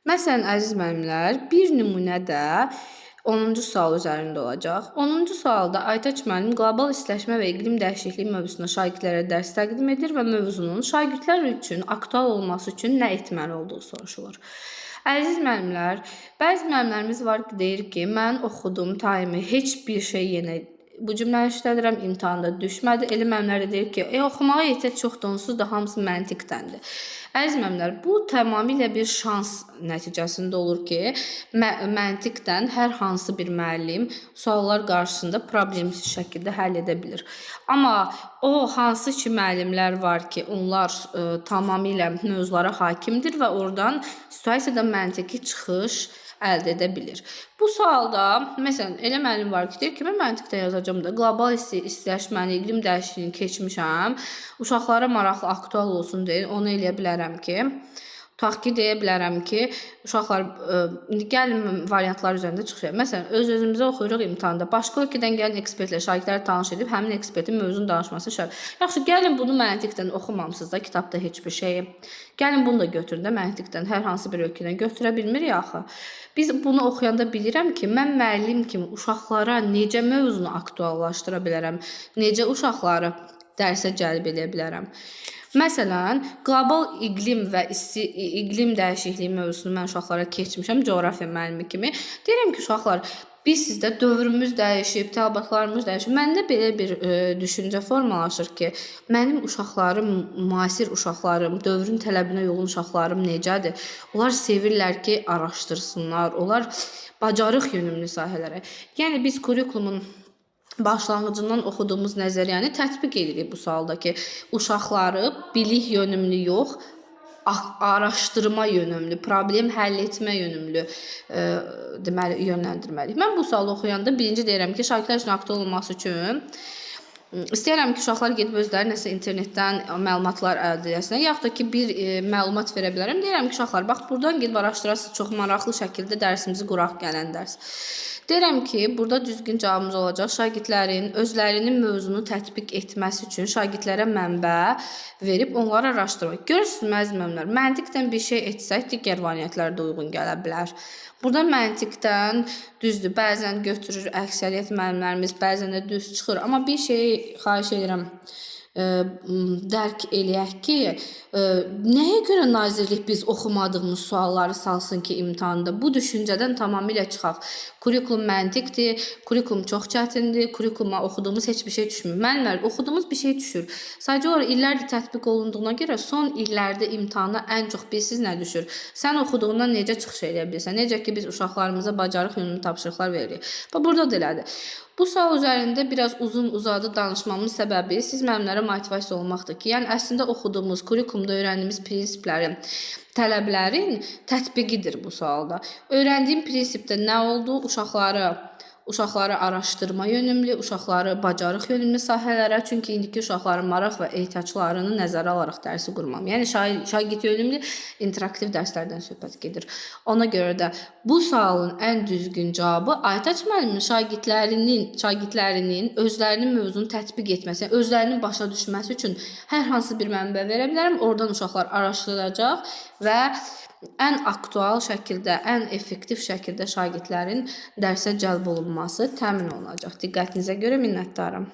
Məsələn, əziz müəllimlər, bir nümunə də 10-cu sual üzərində olacaq. 10-cu sualda Aytaç müəllim qlobal istiləşmə və iqlim dəyişikliyi mövzusunda şagirdlərə dərs təqdim edir və mövzunun şagirdlər üçün aktual olması üçün nə etməli olduğu soruşulur. Əziz müəllimlər, bəzi müəllimlərimiz var ki, deyir ki, mən oxudum, taimi heç bir şey yenə bu cümləni işlədirəm, imtahanda düşmədi. Elə müəllimlər də deyir ki, oxumağa ehtiyac çoxdur, onsuz da hamısı məntiqdəndir. Əziz müəllimlər, bu tamamilə bir şans nəticəsində olur ki, məntiqdən hər hansı bir müəllim suallar qarşısında problemsiz şəkildə həll edə bilir. Amma o hansı ki müəllimlər var ki, onlar tamamilə mövzulara hakimdir və oradan situasiyada məntiqi çıxış əldə edə bilir. Bu sualda, məsələn, elə müəllim var ki, deyir ki, mən məntiqdə yazacağım da, qlobal istiləşməni, iqlim dəyişikliyini keçmişəm, uşaqlara maraqlı, aktual olsun deyə onu eləyə bilərəm ki, tutaq ki, deyə bilərəm ki, uşaqlar, gəlin variantlar üzərində çıxış edir. Məsələn, öz-özümüzə oxuyuruq imtahanda. Başqa ölkədən gələn ekspertlə şagirdlər tanış edib, həmin ekspertin mövzunu danışmasını şərt. Yaxşı, gəlin bunu məntiqdən oxumamısınız da, kitabda heç bir şeyi. Gəlin bunu da götürün də, məntiqdən hər hansı bir ölkədən götürə bilmirik axı. Biz bunu oxuyanda bilirəm ki, mən müəllim kimi uşaqlara necə mövzunu aktuallaşdıra bilərəm, necə uşaqları dərsə cəlb edə bilərəm. Məsələn, qlobal iqlim və iqlim dəyişikliyi mövzusunu mən uşaqlara keçmişəm, coğrafiya müəllimi kimi. Deyirəm ki, uşaqlar, biz sizdə dövrümüz dəyişib, tələbatlarımız dəyişib. Məndə belə bir düşüncə formalaşır ki, mənim uşaqlarım, müasir uşaqlarım, dövrün tələbinə uyğun uşaqlarım necədir? Onlar sevirlər ki, araşdırsınlar, onlar bacarıq yönümlü sahələrə. Yəni, biz kurikulumun başlanğıcından oxuduğumuz nəzəriyyəni tətbiq edirik bu sualdakı. Uşaqları bilik yönümlü yox, araşdırma yönümlü, problem həll etmə yönümlü deməli, yönləndirməliyik. Mən bu sualı oxuyanda birinci deyirəm ki, şagirdlər üçün aktual olması üçün istəyirəm ki, uşaqlar gedib özləri nəsə internetdən məlumatlar əldə edəsinlər, yaxud da ki, bir məlumat verə bilərəm. Deyirəm ki, uşaqlar, bax, buradan gedib araşdırasınız, çox maraqlı şəkildə dərsimizi quraq gələn dərs. Deyirəm ki, burada düzgün cavabımız olacaq. Şagirdlərin özlərinin mövzunu tətbiq etməsi üçün şagirdlərə mənbə verib onları araşdırmaq. Görürsünüz, əziz müəllimlər, məntiqdən bir şey etsək, digər variantlar da uyğun gələ bilər. Burada məntiqdən düzdür, bəzən götürür əksəriyyət müəllimlərimiz, bəzən də düz çıxır. Amma bir şeyi xahiş edirəm, dərk eləyək ki, nəyə görə nazirlik biz oxumadığımız sualları salsın ki, imtahanda? Bu düşüncədən tamamilə çıxaq. Kurikulum məntiqdir, kurikulum çox çətindir, kurikuluma oxuduğumuz heç bir şey düşmür. Müəllimlər, oxuduğumuz bir şey düşür. Sadəcə olaraq illərdir tətbiq olunduğuna görə son illərdə imtahana ən çox bilsiz nə düşür? Sən oxuduğundan necə çıxış edə bilirsən? Necə ki, biz uşaqlarımıza bacarıq yönümlü tapşırıqlar veririk. Burada da elədir. Bu sual üzərində biraz uzun-uzadı danışmamın səbəbi siz müəllimlərə motivasiya olmaqdır ki, yəni əslində oxuduğumuz, kurikulumda öyrəndiyimiz prinsiplərin, tələblərin tətbiqidir bu sualda. Öyrəndiyim prinsipdə nə oldu? Uşaqları araşdırma yönümlü, uşaqları bacarıq yönümlü sahələrə, çünki indiki uşaqların maraq və ehtiyaclarını nəzərə alaraq dərsi qurmam. Yəni, şagird yönümlü interaktiv dərslərdən söhbət gedir. Ona görə də bu sualın ən düzgün cavabı Aytaç müəllimin şagirdlərinin özlərinin mövzunu tətbiq etməsi, özlərinin başa düşməsi üçün hər hansı bir mənbə verə bilərəm. Oradan uşaqlar araşdıracaq və ən aktual şəkildə, ən effektiv şəkildə şagirdlərin dərsə cəlb olunması təmin olunacaq. Diqqətinizə görə minnətdarım.